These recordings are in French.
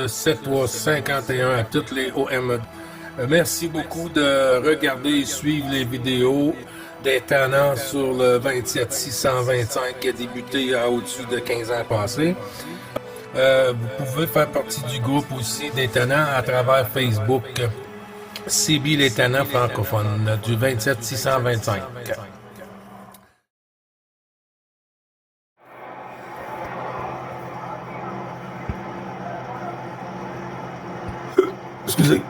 7351 à toutes les OME. Merci beaucoup de regarder et suivre les vidéos des tenants sur le 27625 qui a débuté à au-dessus de 15 ans passés. Vous pouvez faire partie du groupe aussi des tenants à travers Facebook. CB les tenants francophones du 27625. Excusez.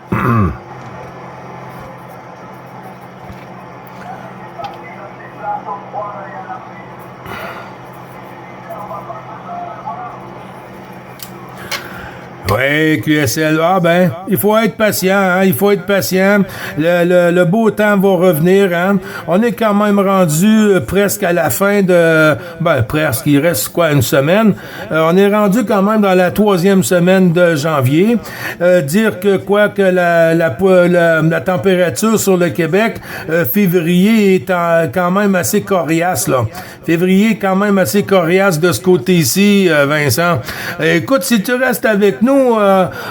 Oui, QSL. Ah ben, il faut être patient, hein, il faut être patient. Le beau temps va revenir, hein. On est quand même rendu presque à la fin de... Ben, presque, il reste quoi, une semaine? On est rendu quand même dans la 3e semaine de janvier. Dire que quoi que la température sur le Québec, février est quand même assez coriace, là. Février est quand même assez coriace de ce côté-ci, Vincent. Écoute, si tu restes avec nous,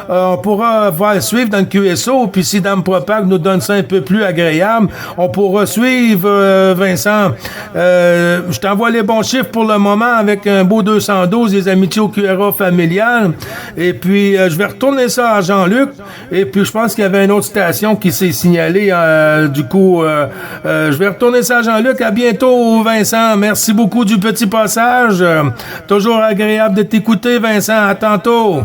on pourra suivre dans le QSO, puis si Dame Propag nous donne ça un peu plus agréable, on pourra suivre, Vincent. Je t'envoie les bons chiffres pour le moment avec un beau 212 des amitiés au QRA familial. Et puis, je vais retourner ça à Jean-Luc. Et puis, je pense qu'il y avait une autre station qui s'est signalée. Du coup, je vais retourner ça à Jean-Luc. À bientôt, Vincent. Merci beaucoup du petit passage. Toujours agréable de t'écouter, Vincent. À tantôt.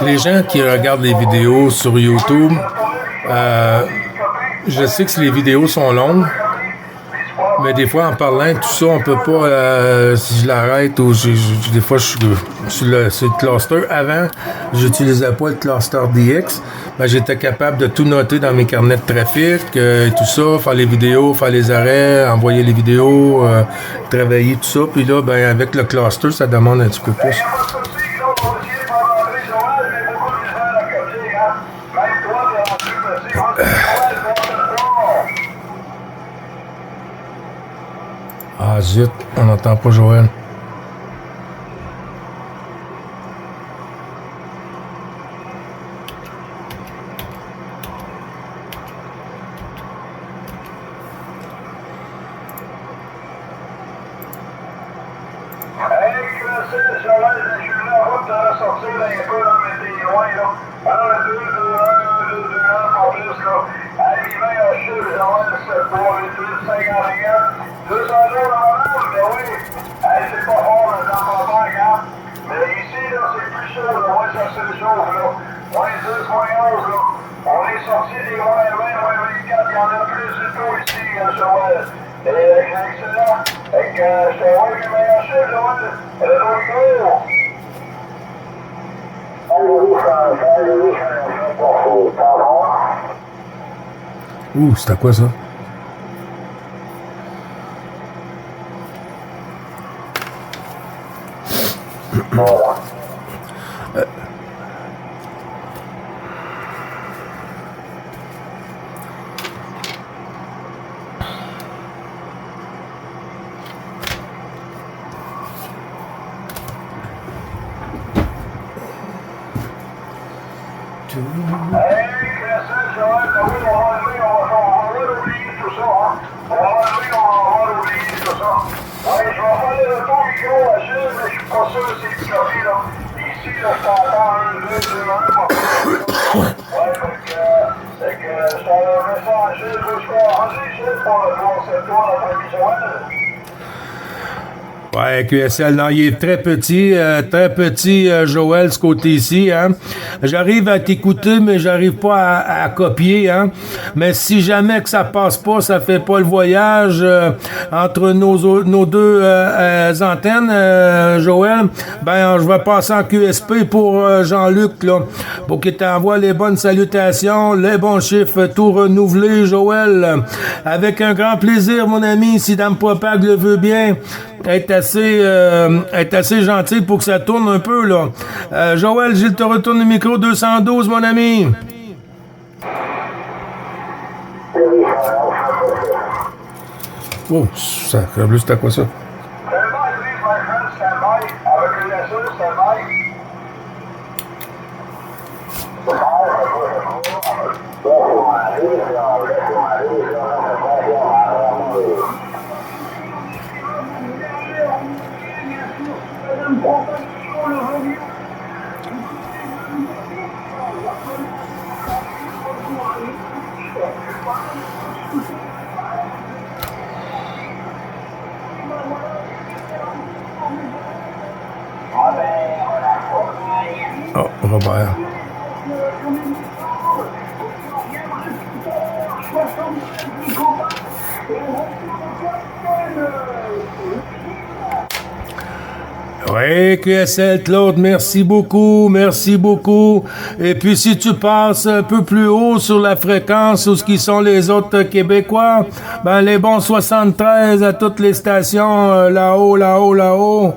Les gens qui regardent les vidéos sur YouTube, je sais que les vidéos sont longues, mais des fois en parlant tout ça, on peut pas, si je l'arrête ou des fois je suis sur le cluster. Avant, j'utilisais pas le cluster DX, mais j'étais capable de tout noter dans mes carnets de trafic, et tout ça, faire les vidéos, faire les arrêts, envoyer les vidéos, travailler tout ça. Puis là, ben avec le cluster, ça demande un petit peu plus. Ah zut, on n'entend pas Joël. Ouh, c'est à quoi ça? Ouais, QSL, non, il est très petit, Joël, ce côté-ci, hein. J'arrive à t'écouter, mais j'arrive pas à copier, hein. Mais si jamais que ça passe pas, ça fait pas le voyage entre nos deux antennes, Joël, ben, je vais passer en QSP pour Jean-Luc, là, pour qu'il t'envoie les bonnes salutations, les bons chiffres, tout renouvelé, Joël. Avec un grand plaisir, mon ami, si Dame Propag le veut bien, être assez gentil pour que ça tourne un peu, là. Joël, Gilles te retourne le micro 212, mon ami. Oh, sacre, c'était quoi ça? Oh, Robert. Oui, QSL, Claude, merci beaucoup, merci beaucoup. Et puis, si tu passes un peu plus haut sur la fréquence où ce qui sont les autres Québécois, ben, les bons 73 à toutes les stations, là-haut, là-haut, là-haut.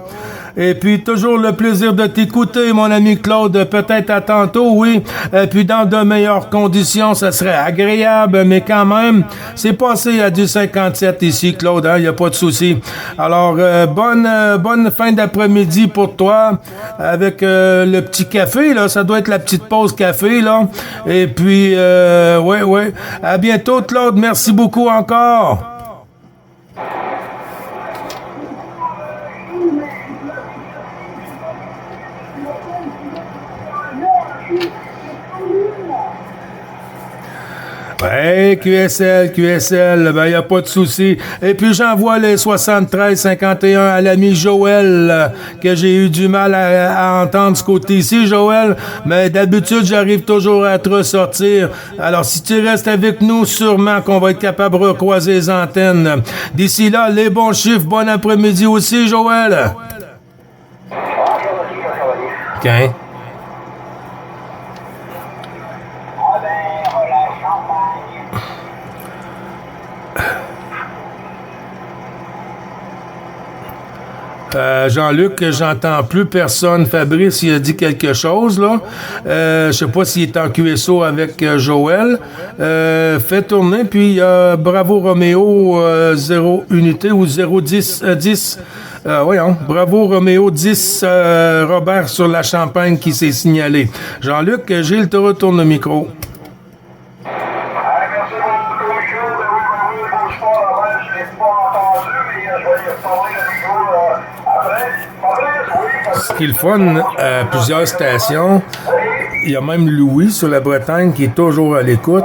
Et puis, toujours le plaisir de t'écouter, mon ami Claude. Peut-être à tantôt, oui. Et puis, dans de meilleures conditions, ça serait agréable, mais quand même, c'est passé à du 57 ici, Claude, hein, y a pas de souci. Alors, bonne fin d'après-midi pour toi, avec le petit café, là. Ça doit être la petite pause café, là. Et puis, ouais. À bientôt, Claude. Merci beaucoup encore. Hey, QSL, ben y a pas de souci. Et puis j'envoie les 73-51 à l'ami Joël, que j'ai eu du mal à entendre ce côté-ci, Joël, mais d'habitude j'arrive toujours à te ressortir. Alors si tu restes avec nous, sûrement qu'on va être capable de recroiser les antennes. D'ici là, les bons chiffres, bon après-midi aussi, Joël. OK. Jean-Luc, j'entends plus personne. Fabrice, il a dit quelque chose, là. Je sais pas s'il est en QSO avec Joël. Fait tourner, puis il y a Bravo Roméo 0 unité ou 010 10. Voyons, Bravo Roméo 10 Robert sur la Champagne qui s'est signalé. Jean-Luc, Gilles te retourne le micro. Ce qui est le fun, à plusieurs stations, il y a même Louis sur la Bretagne qui est toujours à l'écoute.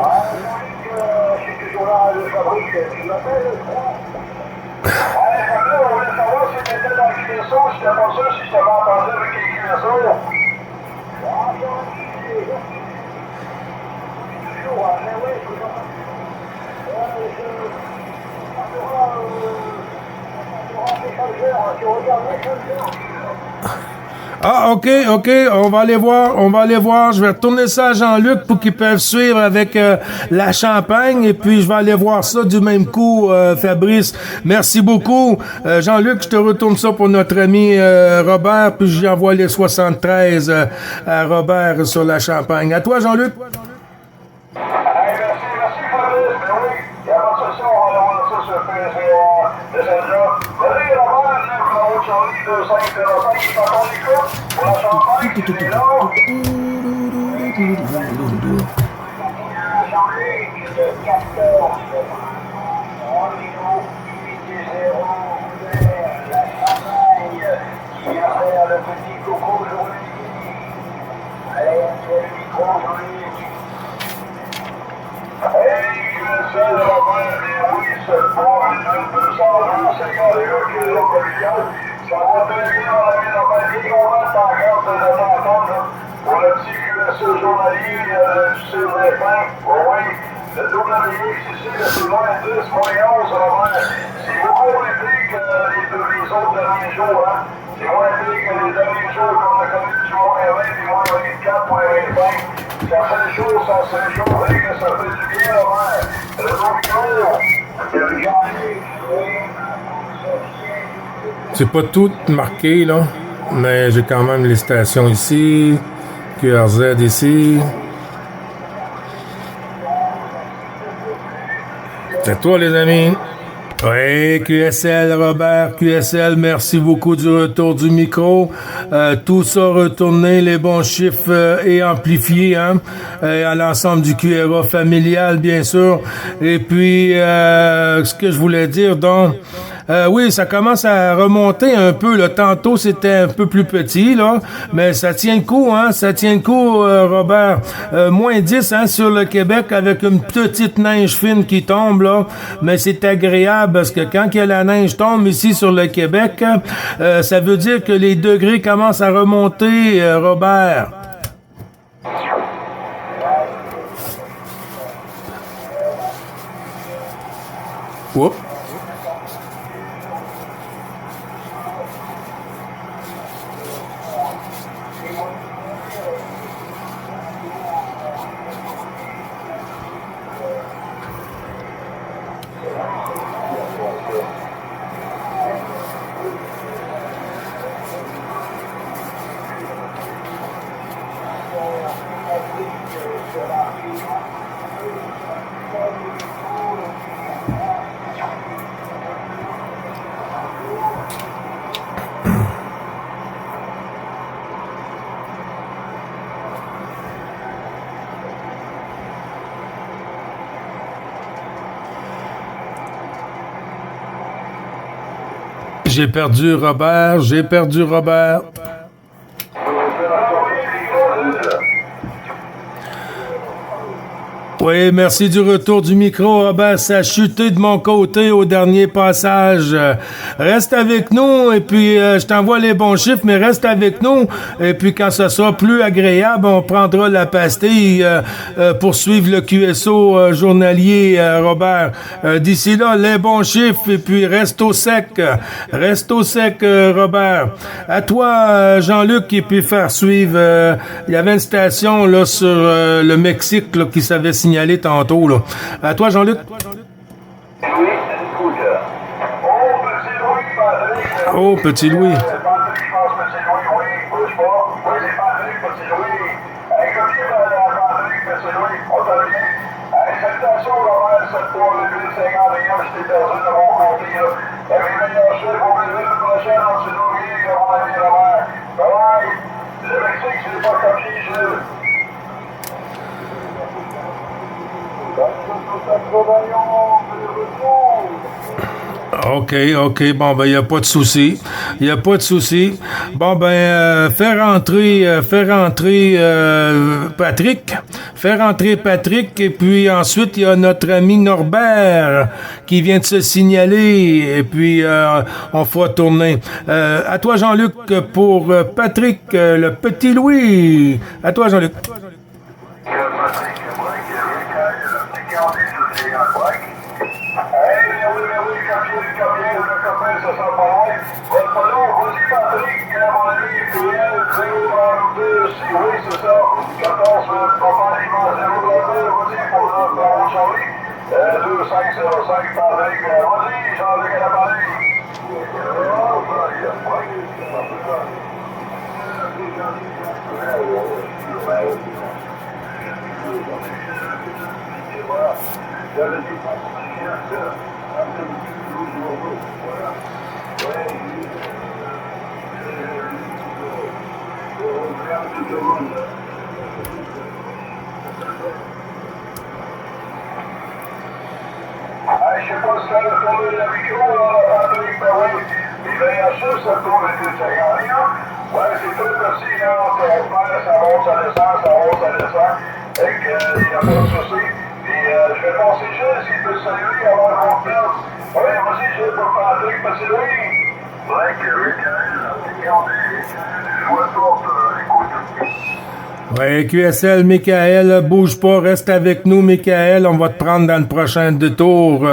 Ah, OK, on va aller voir. Je vais retourner ça à Jean-Luc pour qu'ils peuvent suivre avec la Champagne, et puis je vais aller voir ça du même coup, Fabrice. Merci beaucoup. Jean-Luc, je te retourne ça pour notre ami Robert, puis j'y envoie les 73 à Robert sur la Champagne. À toi, Jean-Luc. Ça va très bien, mon ami Robert. Bien content de t'entendre, là, pour le petit QSE journalier du CVF1. Oui, le WXCC, le tournoi 10, moins 11, Robert. C'est beaucoup moins pire que les autres derniers jours, hein. C'est moins pire que les derniers jours qu'on a connu du moins 20, puis moins 24, moins 25. Ça fait chaud, ça fait chaud, et que ça fait du bien, Robert. Le micro, il a gagné. C'est pas tout marqué, là, mais j'ai quand même les stations ici, QRZ ici. C'est à toi, les amis. Oui, QSL, Robert, QSL, merci beaucoup du retour du micro. Tout ça retourné, les bons chiffres et amplifiés, hein, à l'ensemble du QRA familial, bien sûr. Et puis, ce que je voulais dire, donc, oui, ça commence à remonter un peu, là. Tantôt, c'était un peu plus petit, là, mais ça tient le coup, hein, ça tient le coup, Robert. Moins 10, hein, sur le Québec, avec une petite neige fine qui tombe, là, mais c'est agréable, parce que quand que la neige tombe ici sur le Québec, ça veut dire que les degrés commencent à remonter, Robert. Oups. J'ai perdu Robert, j'ai perdu Robert. Oui, merci du retour du micro, Robert. Ça a chuté de mon côté au dernier passage. Reste avec nous et puis je t'envoie les bons chiffres, mais reste avec nous. Et puis quand ce sera plus agréable, on prendra la pastille pour suivre le QSO journalier, Robert. D'ici là, les bons chiffres et puis reste au sec. Reste au sec, Robert. À toi, Jean-Luc, qui peut faire suivre. Il y avait une station là sur le Mexique là, qui savait signalé tantôt, là. À toi, Jean-Luc. Oh, Petit Louis. OK. Bon, ben, il n'y a pas de souci. Il n'y a pas de souci. Bon, ben, faire rentrer Patrick. Faire rentrer Patrick. Et puis, ensuite, il y a notre ami Norbert qui vient de se signaler. Et puis, on fera tourner. À toi, Jean-Luc, pour Patrick, le petit Louis. À toi, Jean-Luc. Je sais pas si ça a tourné le micro, Patrick, ben oui. Il vient juste de tourner le secondes. Ouais, c'est tout petit, là. Ça monte, ça descend, ça monte, ça descend. Et qu'il n'y a pas de souci. Puis je vais passer juste, s'il peut saluer avant qu'on perde. Oui, vas-y, je vais pour Patrick, petit Louis. Ouais, QSL, Michael, bouge pas, reste avec nous, Michael. On va te prendre dans le prochain détour.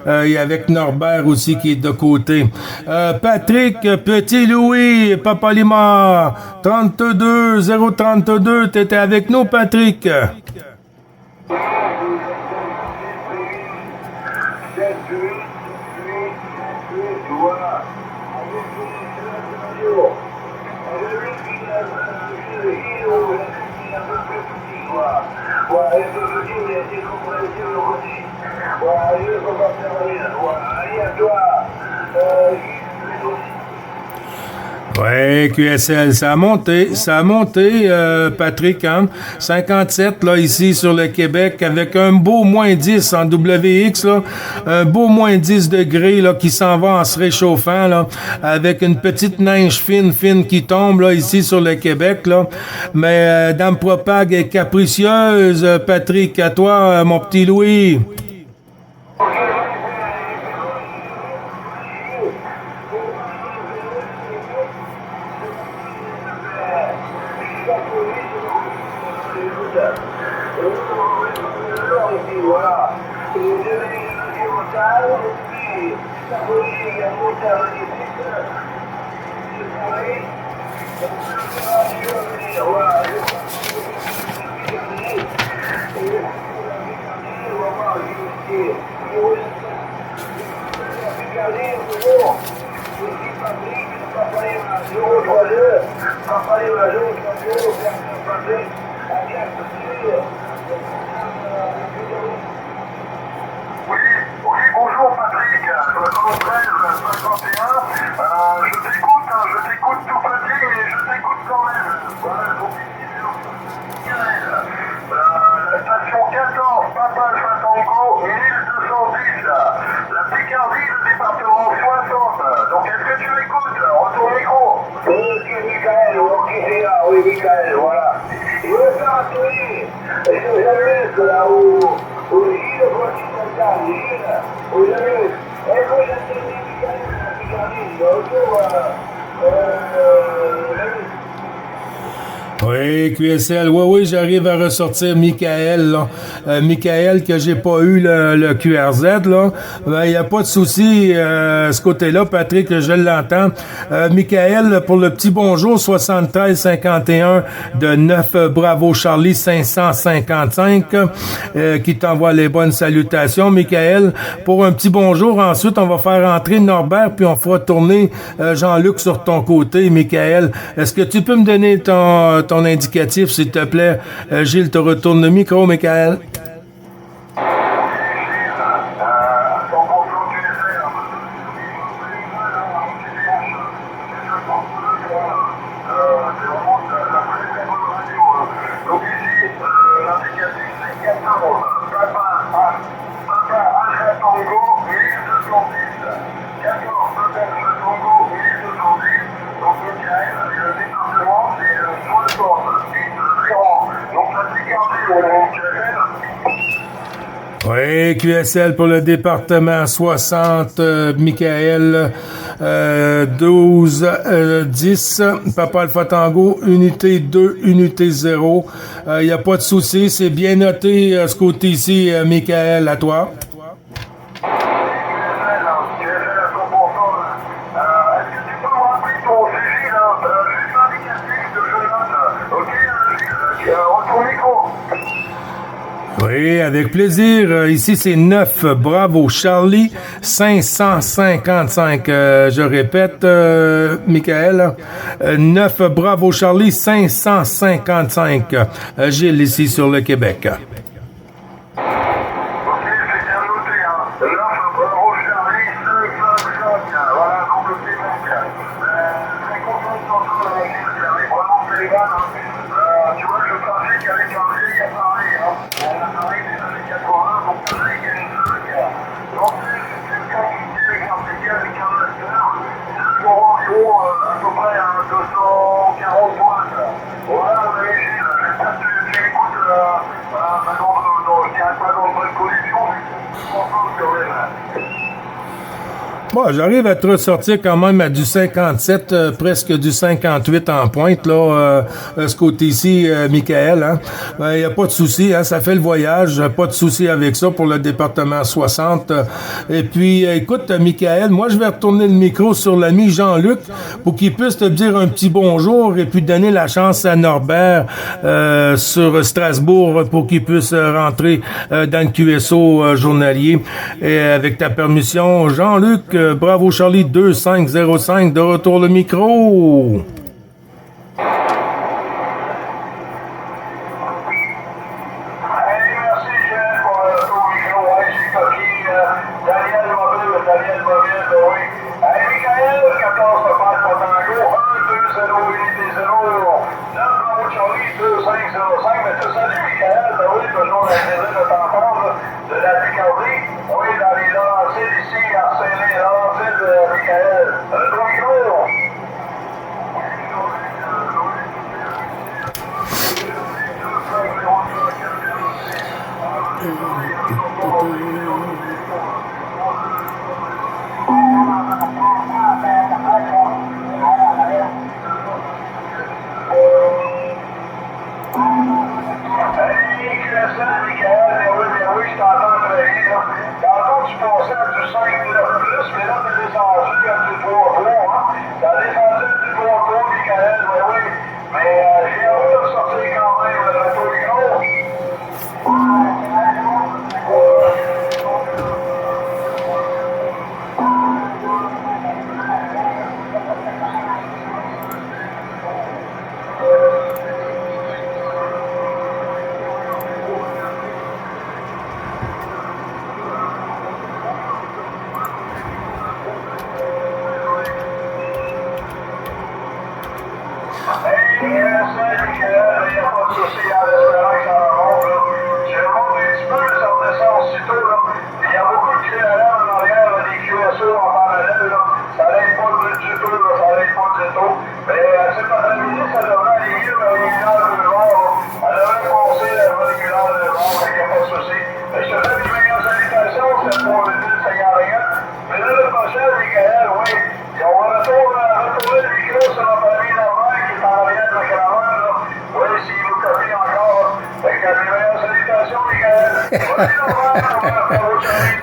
Et avec Norbert aussi qui est de côté. Patrick, Petit Louis, Papa Lima, 32 032, t'étais avec nous, Patrick. Ouais, QSL, ça a monté, Patrick, hein? 57, là, ici, sur le Québec, avec un beau moins 10 en WX, là, un beau moins 10 degrés, là, qui s'en va en se réchauffant, là, avec une petite neige fine qui tombe, là, ici, sur le Québec, là. Mais, Dame Propag est capricieuse, Patrick, à toi, mon petit Louis. Bonjour Patrick, 73 51. Je t'écoute tout petit, mais je t'écoute quand même. Voilà, donc ici sur la station 14, Papa Alpha Tango, 1210. La Picardie, le département 60. Donc est-ce que tu m'écoutes? Retour micro. Ok, Michael, ok, c'est là, oui, Michael, voilà. Il veut faire un tourner. Est-ce que vous avez que là où Gilles, voici ton cas, Gilles, vous avez, est-ce que vous avez Michael, la Picardie, Oui, QSL, oui, j'arrive à ressortir Michael, là. Michael, que j'ai pas eu le QRZ, là. Ben, y a pas de souci, ce côté-là, Patrick, je l'entends. Michael, pour le petit bonjour, 73-51 de 9 Bravo Charlie 555, qui t'envoie les bonnes salutations, Michael. Pour un petit bonjour, ensuite, on va faire entrer Norbert, puis on fera tourner Jean-Luc sur ton côté, Michael. Est-ce que tu peux me donner ton indicatif, s'il te plaît? Gilles, te retourne le micro, Michael. Oui, QSL pour le département 60, Michael, 12, 10, Papa Alpha Tango, unité 2, unité 0. Il n'y a pas de souci, c'est bien noté ce côté-ci, Michael, à toi. Oui, avec plaisir. Ici, c'est 9 Bravo Charlie 555. Je répète, Michael. 9 Bravo Charlie 555. Gilles, ici sur le Québec. Bon, j'arrive à te ressortir quand même à du 57, presque du 58 en pointe, là, ce côté-ci, Michael. Hein? Il n'y a pas de souci, hein, ça fait le voyage, pas de souci avec ça pour le département 60. Et puis, écoute, Michael, moi, je vais retourner le micro sur l'ami Jean-Luc pour qu'il puisse te dire un petit bonjour et puis donner la chance à Norbert sur Strasbourg pour qu'il puisse rentrer dans le QSO journalier. Et avec ta permission, Jean-Luc, Bravo Charlie 2505, de retour le micro.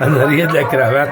En arrière de la cravate.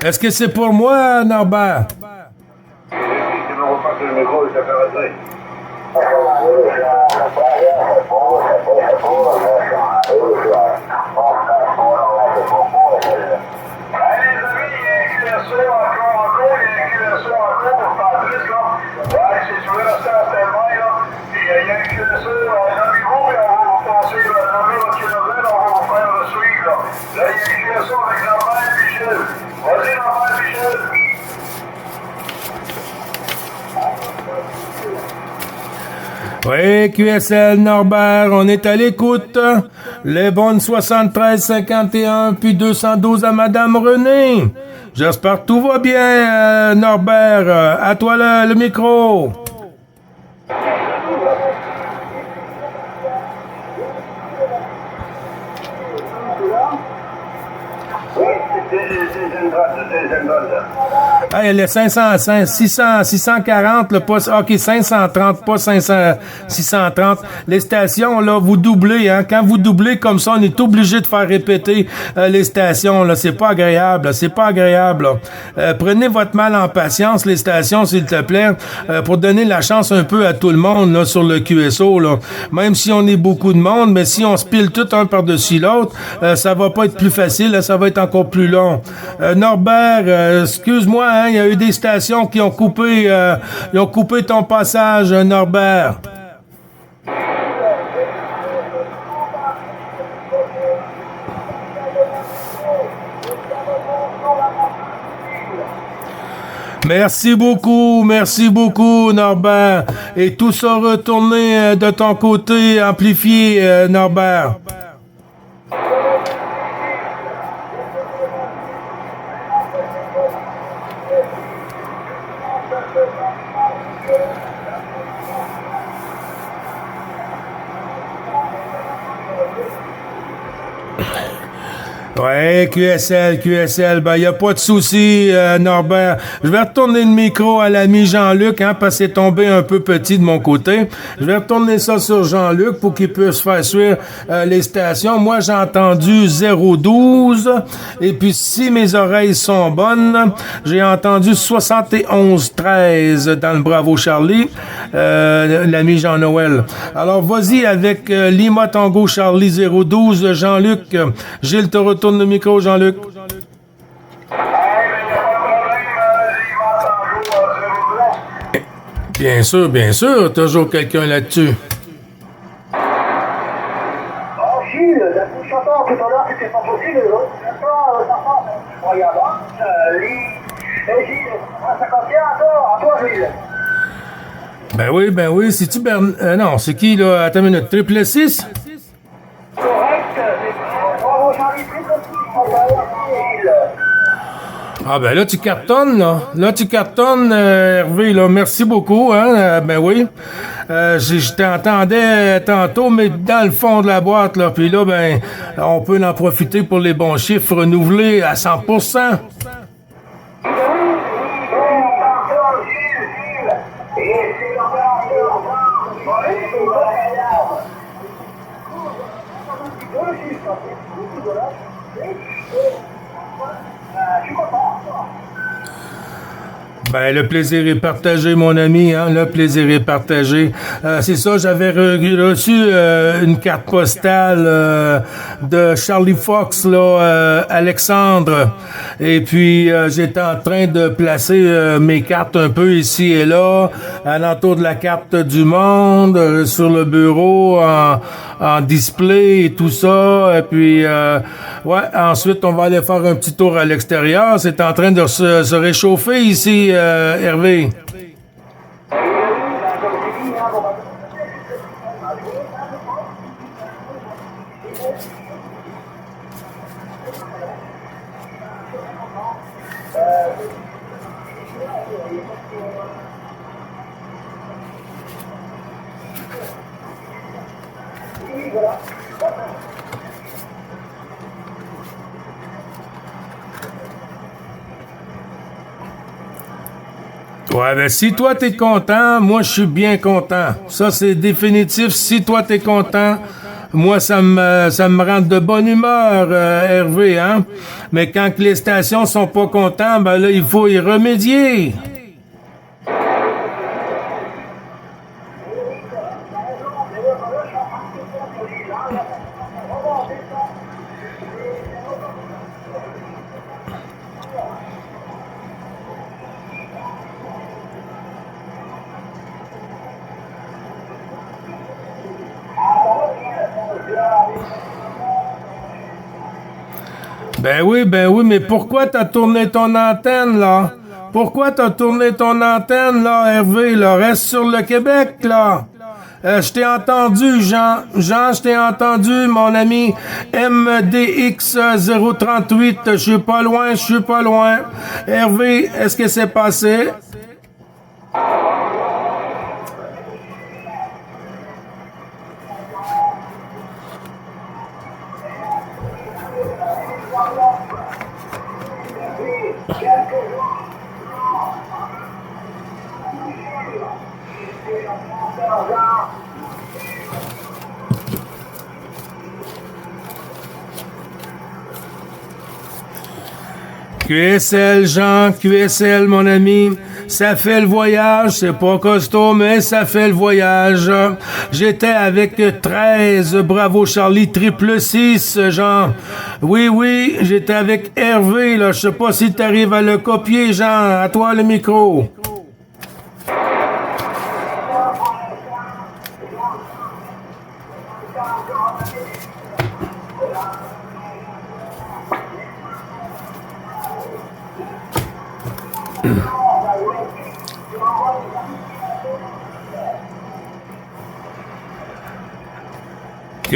Est-ce que c'est pour moi, Norbert? Oui, QSL Norbert, on est à l'écoute. Les bonnes 73-51, puis 212 à Madame René. J'espère que tout va bien, Norbert. À toi le micro. Ah, il y a 640, là, pas, ok, 530, pas 500, 630. Les stations, là, vous doublez, hein. Quand vous doublez comme ça, on est obligé de faire répéter les stations, là. C'est pas agréable, là. C'est pas agréable, là. Prenez votre mal en patience, les stations, s'il te plaît, pour donner la chance un peu à tout le monde, là, sur le QSO, là. Même si on est beaucoup de monde, mais si on se pile tout un par-dessus l'autre, ça va pas être plus facile, là, ça va être encore plus long. Norbert, excuse-moi, hein, il y a eu des stations qui ont coupé ton passage, Norbert. Merci beaucoup, Norbert. Et tout ça retourné de ton côté, amplifié, Norbert. Ouais, QSL, ben, y a pas de souci, Norbert. Je vais retourner le micro à l'ami Jean-Luc, hein, parce que c'est tombé un peu petit de mon côté. Je vais retourner ça sur Jean-Luc pour qu'il puisse faire suivre les stations. Moi, j'ai entendu 012, et puis si mes oreilles sont bonnes, j'ai entendu 71-13 dans le Bravo Charlie, l'ami Jean-Noël. Alors, vas-y avec Lima Tango Charlie 012, Jean-Luc. Gilles te retourne le micro, Jean-Luc. Bien sûr, toujours quelqu'un là-dessus. Oh, Gilles, la petite chanson tout à l'heure, c'était pas possible, regarde, Gilles, ça contient à toi, Gilles. Ben oui, c'est-tu non, c'est qui, là? Attends une minute, 666? Correct, bravo, Charlie, Ah ben là, tu cartonnes, là. Là, tu cartonnes, Hervé, là. Merci beaucoup, hein. Ben oui. Je t'entendais tantôt, mais dans le fond de la boîte, là. Puis là, ben, on peut en profiter pour les bons chiffres renouvelés à 100%. Ben, le plaisir est partagé, mon ami, hein, le plaisir est partagé. C'est ça, j'avais reçu une carte postale de Charlie Fox, là, Alexandre. Et puis, j'étais en train de placer mes cartes un peu ici et là, alentour de la carte du monde, sur le bureau, en display et tout ça. Et puis, ouais, ensuite, on va aller faire un petit tour à l'extérieur. C'est en train de se réchauffer ici, Hervé. Ouais, ben si toi t'es content, moi je suis bien content. Ça c'est définitif. Si toi t'es content, moi ça me rend de bonne humeur, Hervé, hein. Mais quand que les stations sont pas contents, ben là il faut y remédier. Ben oui, mais pourquoi t'as tourné ton antenne, là? Pourquoi t'as tourné ton antenne, là, Hervé, là? Reste sur le Québec, là. Je t'ai entendu, Jean. Jean, je t'ai entendu, mon ami. MDX 038, je suis pas loin. Hervé, est-ce que c'est passé? QSL, Jean, QSL, mon ami, ça fait le voyage, c'est pas costaud, mais ça fait le voyage. J'étais avec 13, bravo Charlie, 666, Jean. Oui, j'étais avec Hervé, là, je sais pas si t'arrives à le copier, Jean, à toi le micro.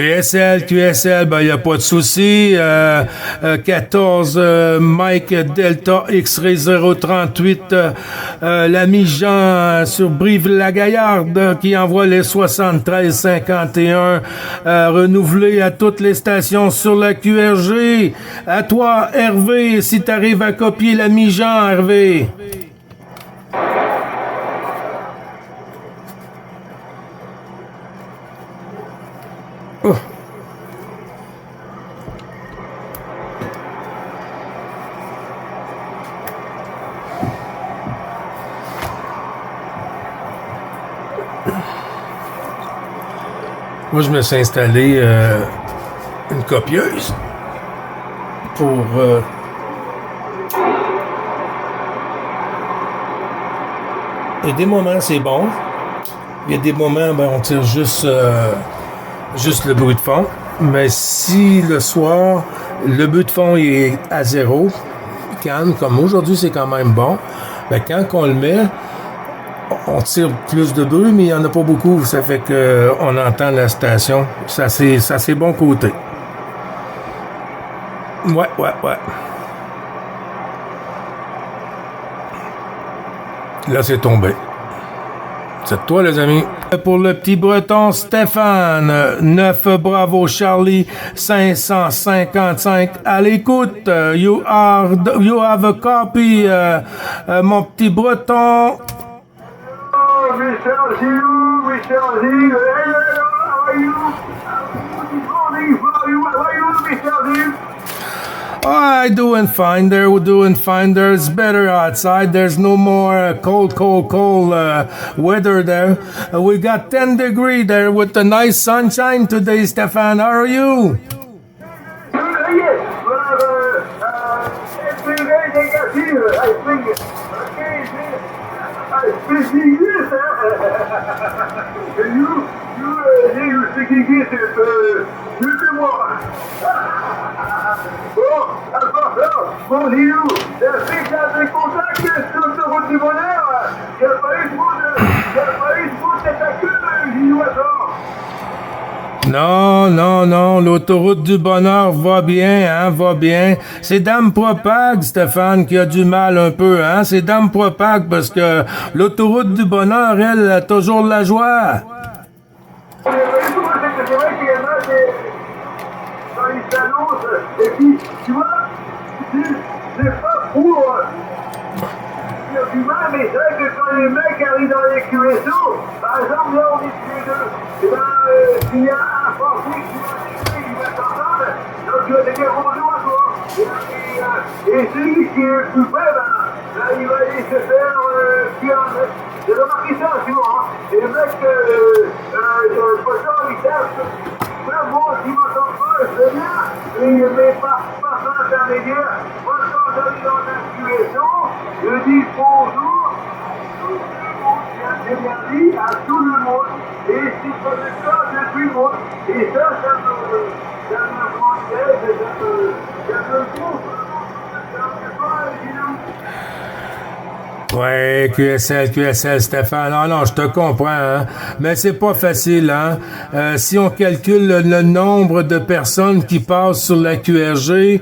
QSL, ben, y a pas de souci. 14 Mike Delta X-Ray 038, l'ami Jean sur Brive-la-Gaillarde qui envoie les 73-51 renouvelés à toutes les stations sur la QRG. À toi, Hervé, si t'arrives à copier l'ami Jean, Hervé. Oh. Moi, je me suis installé une copieuse pour il y a des moments c'est bon, il y a des moments ben, on tire juste le bruit de fond, mais si le soir le bruit de fond est à zéro, calme, comme aujourd'hui c'est quand même bon, ben, quand on le met on tire plus de bruit, mais il n'y en a pas beaucoup. Ça fait que on entend la station. Ça, c'est bon côté. Ouais. Là, c'est tombé. C'est de toi, les amis. Pour le petit breton Stéphane, 9 Bravo Charlie 555 à l'écoute. You have a copy, mon petit breton. Michel Gilou, Michel Gilou, how are you? How are you, Michel Gilou? Oh, doing fine there. We're doing fine there. It's better outside. There's no more cold weather there. We got 10 degrees there with the nice sunshine today, Stefan. How are you? Bon, Gilou, c'est que t'as des contacts sur l'autoroute du bonheur. Il n'y a pas eu de bout de tête Gilou, attends. Non, l'autoroute du bonheur va bien, va bien. C'est Dame Propag, Stéphane, qui a du mal un peu, hein. C'est Dame Propag parce que l'autoroute du bonheur, elle, a toujours la joie. C'est vrai qu'il y en a dans les annonces, et puis, tu vois, c'est pas pour il y a du mal, mais c'est vrai que quand les mecs arrivent dans les QSO, par exemple, là, on est tous les deux, et ben, s'il y a un Français qui va s'entendre, donc tu vas te dire bonjour à toi. Et celui qui est plus près, ben, là, il va aller se faire kilomètres. J'ai remarqué ça souvent, hein. Et le mec, le poisson, il tape. Moi, qui m'entend pas, je veux bien, mais il ne met pas intermédiaire. Moi, quand j'arrive dans un QSO, je dis bonjour, tout le monde, j'ai bien dit à tout le monde, et c'est comme ça de tout le monde. Et ça me conseille, ça me trouve, ça me pas, Ouais, QSL, Stéphane. Non, je te comprends, hein. Mais c'est pas facile, hein. Si on calcule le nombre de personnes qui passent sur la QRG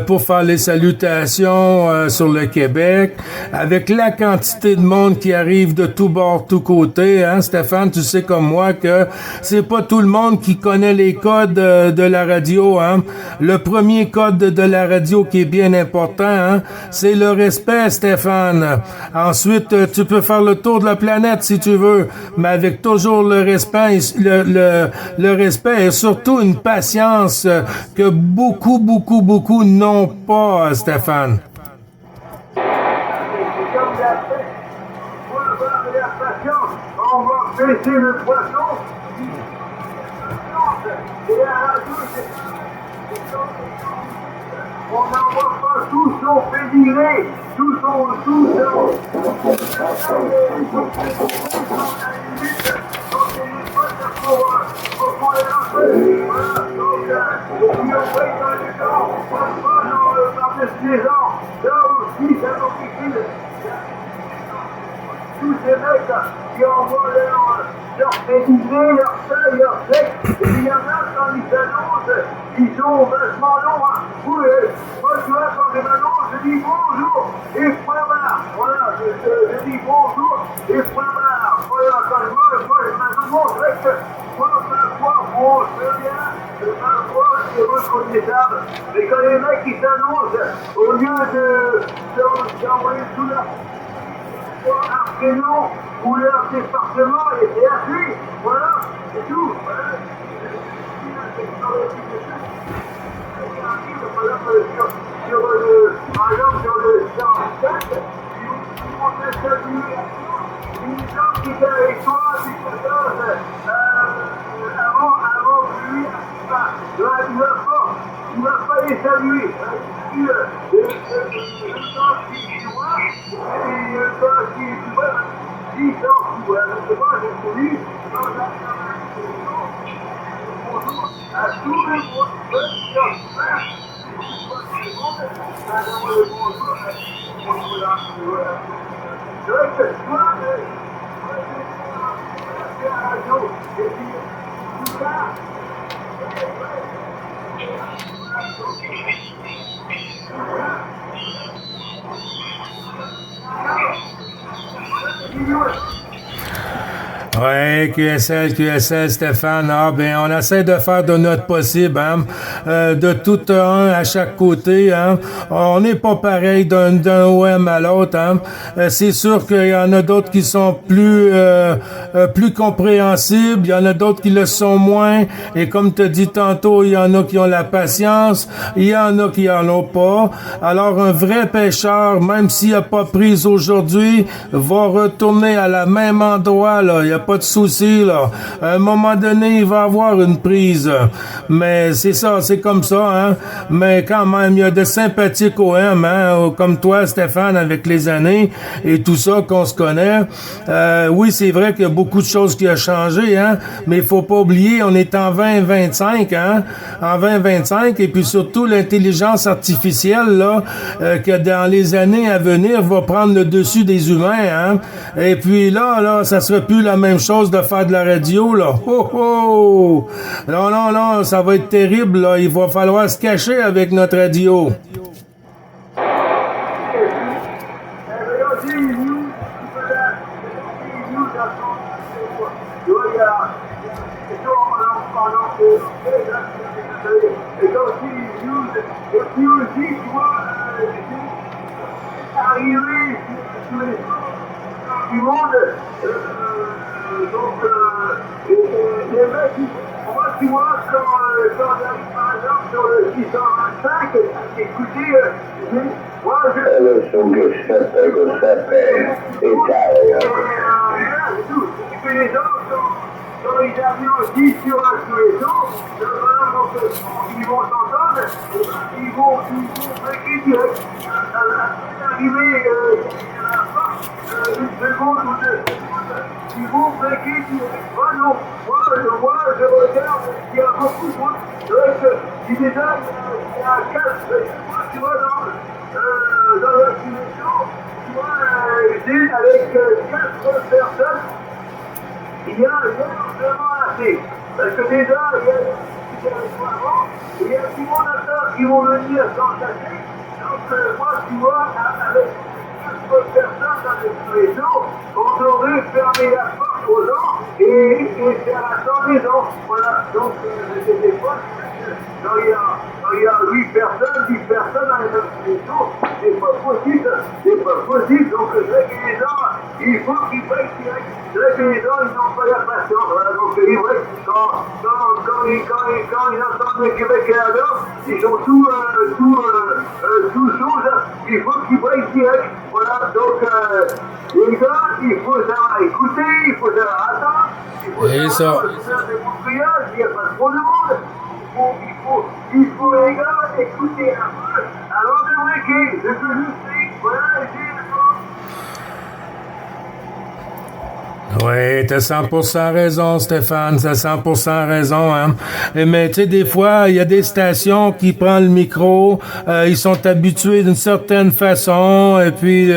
pour faire les salutations sur le Québec, avec la quantité de monde qui arrive de tous bords, tous côtés, hein, Stéphane, tu sais comme moi que c'est pas tout le monde qui connaît les codes de la radio, hein. Le premier code de la radio qui est bien important, hein, c'est le respect, Stéphane. Ensuite, tu peux faire le tour de la planète si tu veux, mais avec toujours le respect, le respect et surtout une patience que beaucoup n'ont pas, Stéphane. On va baisser le poisson. Et la radio, on n'envoie pas tout son pédigré, tout son... pour les lancer. Voilà, donc, si on paye dans les temps, on passe par-dessus les ans. Là aussi, ça nous difficile. tous ces mecs qui envoient leur pédicé, leur feuille, leur sexe. Et puis il y en a quand ils s'annoncent, ils sont vachement longs. Hein. Oui, moi tu vois, quand je m'annonce, je dis bonjour et point barre. Voilà, je dis bonjour et point barre. Voilà, quand moi je m'annonce, moi, ma foi, bon, je veux bien, ma foi, c'est reconnaissable. Mais quand les mecs qui s'annoncent, au lieu d'envoyer tout leur prénom ou leur département, et c'est ainsi, voilà, c'est tout. Voilà. Par exemple, sur le 104, ils vont s'installer. Une femme qui était avec toi, qui te donne avant lui, il va pas les saluer. Le temps qui voit, et le temps qui voit, 10 ans, je vois, j'ai connu, dans la bonjour à tout le monde, c'est vrai que toi, la radio, et puis tout ça, Ouais, QSL, Stéphane. Ah, ben, on essaie de faire de notre possible, hein, de tout un à chaque côté, hein. On n'est pas pareil d'un OM à l'autre, hein. C'est sûr qu'il y en a d'autres qui sont plus compréhensibles, il y en a d'autres qui le sont moins, et comme tu as dit tantôt, il y en a qui ont la patience, il y en a qui en ont pas. Alors, un vrai pêcheur, même s'il a pas prise aujourd'hui, va retourner à la même endroit, là. Il y a pas de souci, là. À un moment donné, il va avoir une prise. Mais c'est ça, c'est comme ça, hein. Mais quand même, il y a de sympathiques OM, hein, comme toi, Stéphane, avec les années et tout ça qu'on se connaît. Oui, c'est vrai qu'il y a beaucoup de choses qui ont changé, hein. Mais il faut pas oublier, on est en 2025, hein. En 2025, et puis surtout l'intelligence artificielle, là, que dans les années à venir va prendre le dessus des humains, hein. Et puis là, ça serait plus la même chose de faire de la radio, là. Oh, oh! Non, ça va être terrible, là. Il va falloir se cacher avec notre radio. Du monde, donc les mecs, moi tu vois, quand j'arrive par exemple sur le 625, écoutez, moi je... Et puis les gens, quand ils arrivent aussi sur un souhaison, ils vont s'entendre, ils vont breaker direct. À l'arrivée, une seconde ou deux secondes, ils vont breaker direct. Moi non, moi je regarde, il y a beaucoup de monde. C'est vrai que si déjà il y a 4, moi tu vois dans la souhaison, tu vois, j'ai avec 4 personnes, il y a vraiment assez. Parce que déjà, il y a des avant, et il y a tout le monde à ça qui vont venir s'entasser. Donc, moi, tu vois, avec 4 personnes dans les réseaux, on aurait fermé la porte aux gens et faire attendre les gens. Voilà. Donc, c'était pas. Quand il y a 8 personnes, 10 personnes dans les réseaux, c'est pas possible. Donc, c'est vrai que les gens, il faut qu'ils prennent direct. C'est vrai que les gens, ils n'ont pas la patience. Voilà. Donc, c'est vrai, quand ils entendent le Québec et la Nord, ils sont tout choses. Il faut qu'ils prennent direct. Voilà. Donc, les gars, il faut savoir écouter, il faut savoir attendre. Il faut savoir faire des montrillages, il n'y a pas trop de monde. Il faut les gars écouter un peu avant de breaker. Je peux juste dire, voilà, j'ai Oui, t'as 100% raison, Stéphane. T'as 100% raison, hein. Mais tu sais, des fois, il y a des stations qui prennent le micro, ils sont habitués d'une certaine façon, et puis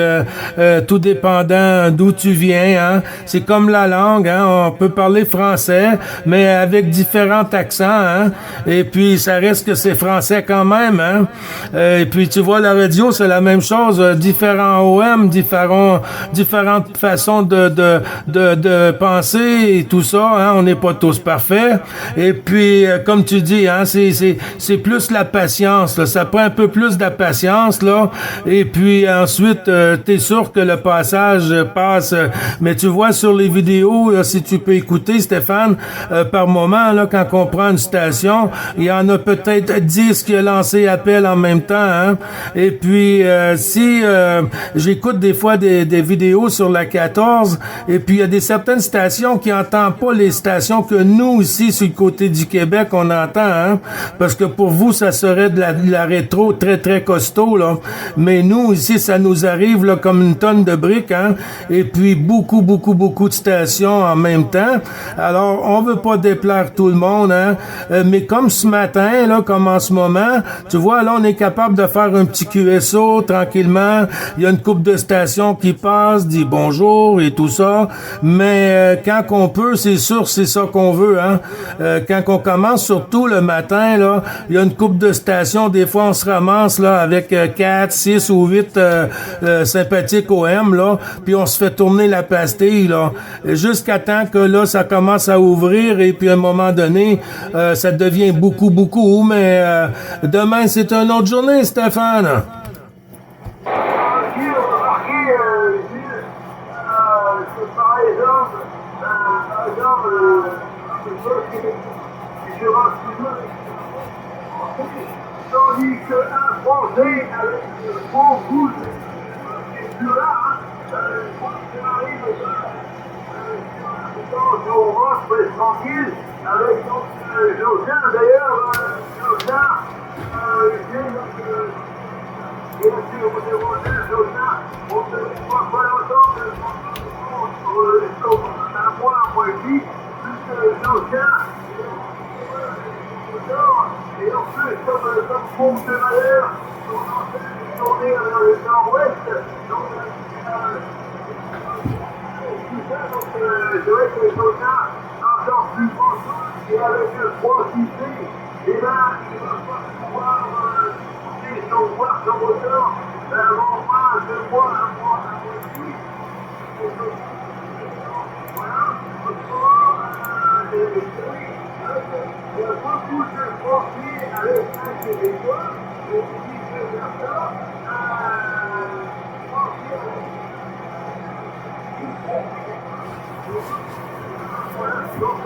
tout dépendant d'où tu viens, hein. C'est comme la langue, hein. On peut parler français, mais avec différents accents, hein. Et puis, ça reste que c'est français quand même, hein. Et puis, tu vois, la radio, c'est la même chose. Différents OM, différentes façons de penser et tout ça, hein, on n'est pas tous parfaits. Et puis, comme tu dis, hein, c'est plus la patience, là. Ça prend un peu plus de patience, là. Et puis ensuite, t'es sûr que le passage passe. Mais tu vois sur les vidéos, là, si tu peux écouter, Stéphane, par moment, là, quand on prend une station, il y en a peut-être 10 qui ont lancé appel en même temps, hein. Et puis, si j'écoute des fois des vidéos sur la 14, et puis il y a des certaines stations qui n'entendent pas les stations que nous, ici, sur le côté du Québec, on entend, hein? Parce que pour vous, ça serait de la rétro très, très costaud, là. Mais nous, ici, ça nous arrive, là, comme une tonne de briques, hein? Et puis, beaucoup de stations en même temps. Alors, on veut pas déplaire tout le monde, hein? Mais comme ce matin, là, comme en ce moment, tu vois, là, on est capable de faire un petit QSO tranquillement. Il y a une couple de stations qui passent, dit bonjour et tout ça. Mais quand on peut, c'est sûr, c'est ça qu'on veut, hein. Quand on commence, surtout le matin, là, il y a une couple de stations, des fois on se ramasse là avec 4, 6 ou 8 sympathiques OM, là, puis on se fait tourner la pastille, là, jusqu'à temps que là, ça commence à ouvrir, et puis à un moment donné, ça devient beaucoup, mais demain, c'est une autre journée, Stéphane. Je rentre toujours, tandis qu'un Français avec bon goût c'est plus là, quand ça arrive, on rentre tranquille avec Josien, d'ailleurs, Josien, bien sûr, on est Josien, on se voit pas longtemps, un mois et demi, plus Josien. Et en plus, comme pompe de valeur, on est en train de tourner vers le nord-ouest, donc tout ça, donc je dirais que les Josins encore plus proches, et avec le froid qui fait, et là, il va pas pouvoir monter son moteur avant moins 2 mois, un mois et demi. Voilà, il y a beaucoup de Français avec un Québécois, et vice-versa, Français voilà, donc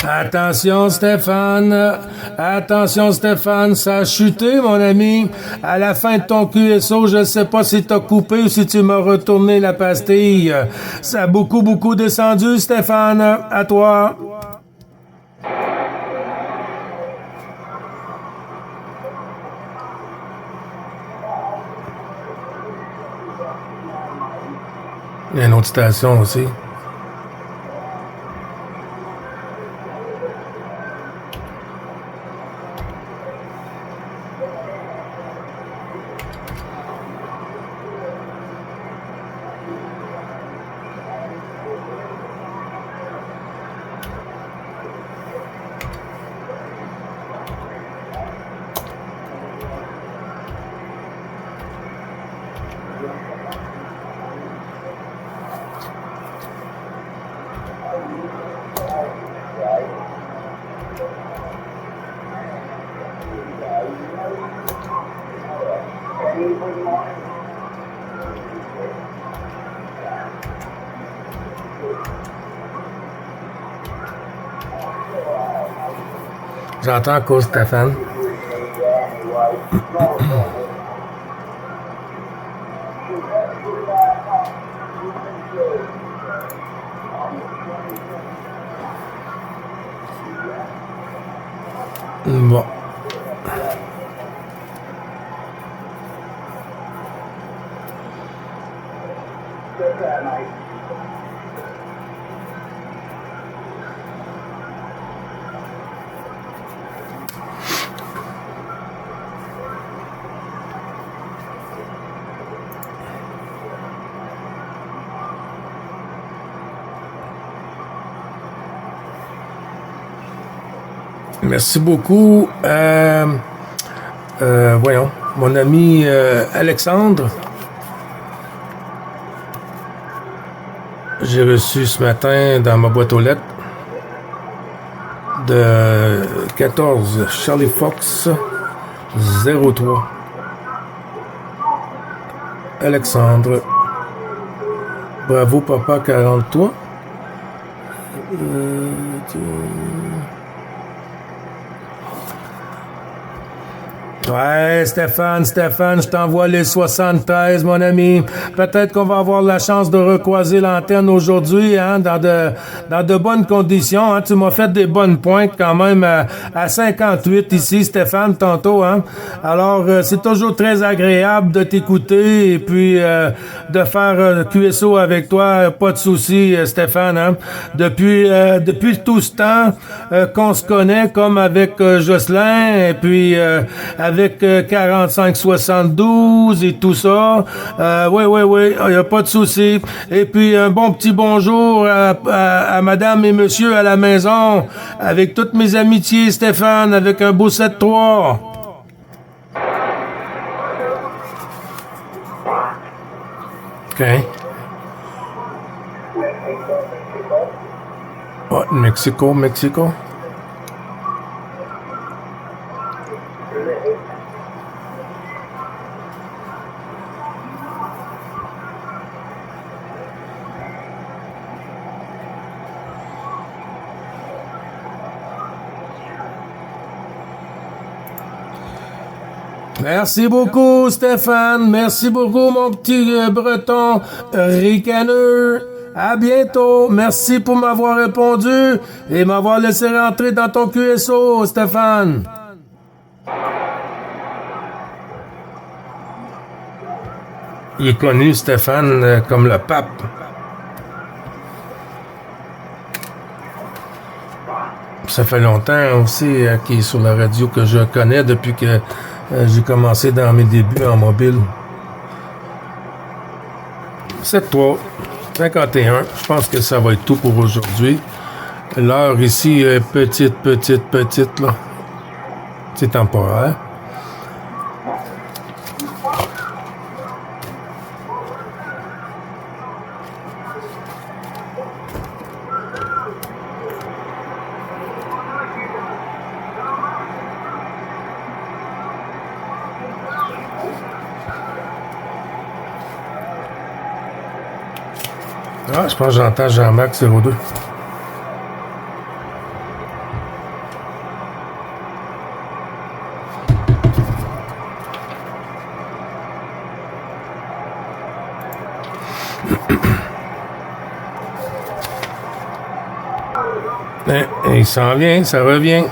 Attention Stéphane, ça a chuté mon ami. À la fin de ton QSO, je ne sais pas si t'as coupé ou si tu m'as retourné la pastille. Ça a beaucoup descendu Stéphane, à toi. Il y a une autre station aussi. J'entends quoi, Stéphane? Bon. Merci beaucoup. Voyons, mon ami Alexandre. J'ai reçu ce matin dans ma boîte aux lettres de 14 Charlie Fox 03. Alexandre. Bravo papa 43. Ouais, Stéphane, je t'envoie les 73, mon ami. Peut-être qu'on va avoir la chance de recroiser l'antenne aujourd'hui, hein, dans de bonnes conditions, hein. Tu m'as fait des bonnes pointes quand même à 58 ici, Stéphane, tantôt, hein. Alors, c'est toujours très agréable de t'écouter et puis de faire QSO avec toi, pas de souci, Stéphane, hein. Depuis tout ce temps qu'on se connaît, comme avec Jocelyn et puis avec 45-72 et tout ça. Oui, il n'y a pas de souci. Et puis, un bon petit bonjour à madame et monsieur à la maison, avec toutes mes amitiés, Stéphane, avec un beau 7-3. OK. Oh, Mexico. Merci beaucoup, Stéphane. Merci beaucoup, mon petit breton ricaneux. À bientôt. Merci pour m'avoir répondu et m'avoir laissé rentrer dans ton QSO, Stéphane. Il est connu, Stéphane, comme le pape. Ça fait longtemps aussi qu'il est sur la radio, que je connais depuis que j'ai commencé dans mes débuts en mobile. 7-3, 51. Je pense que ça va être tout pour aujourd'hui. L'heure ici est petite, là. C'est temporaire. Ah, je pense que j'entends Jean-Marc 02. Il s'en vient, ça revient.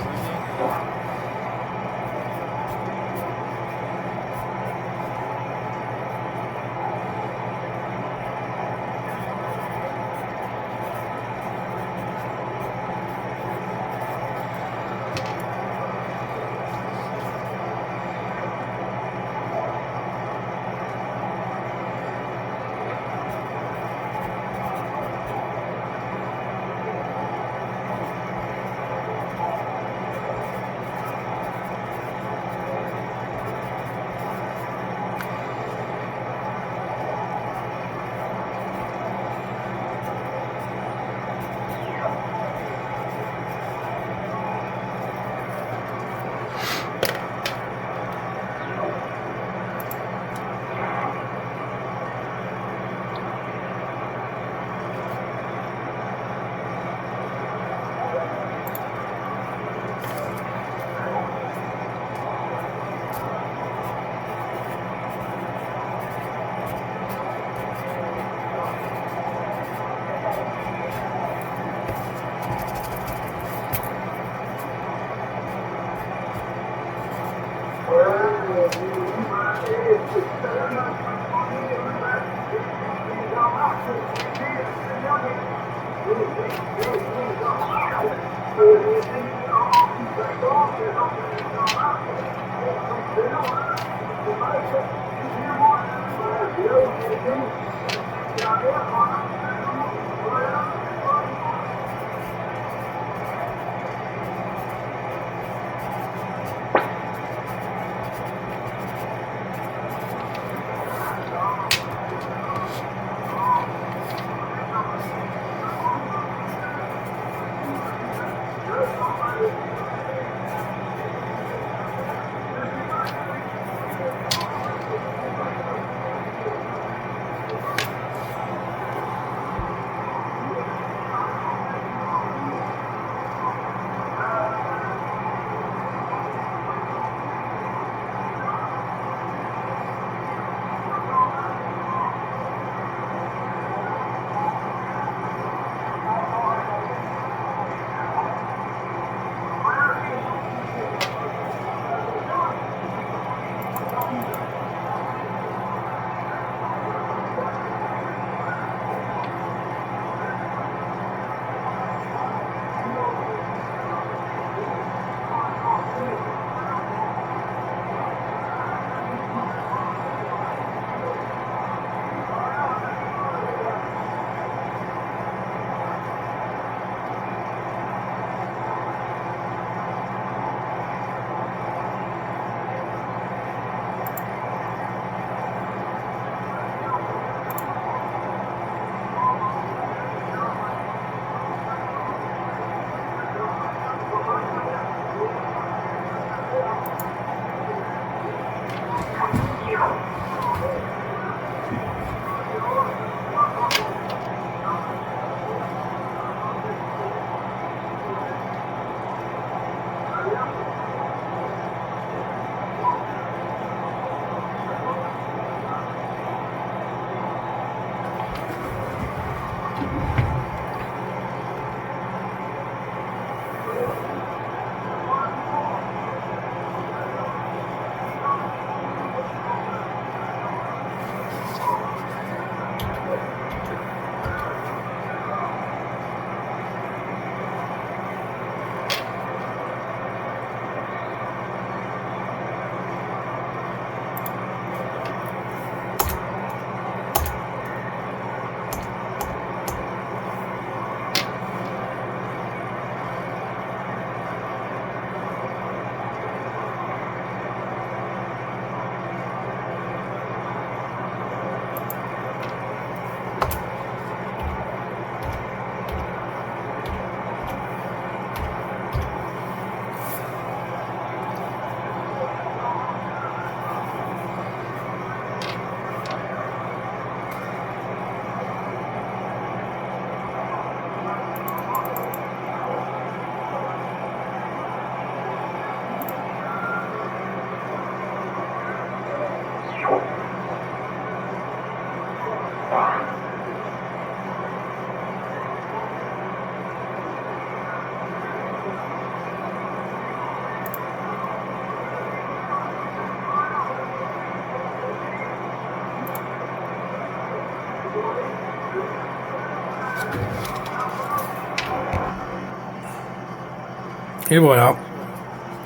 Et voilà.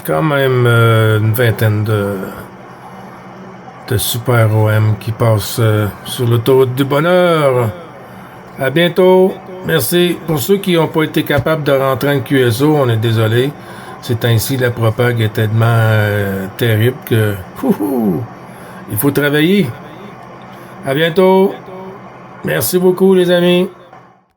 Quand même une vingtaine de Super OM qui passent sur l'autoroute du bonheur. À bientôt. Merci. Pour ceux qui n'ont pas été capables de rentrer en QSO, on est désolé. C'est ainsi, la propague est tellement terrible que il faut travailler. À bientôt. Merci beaucoup, les amis.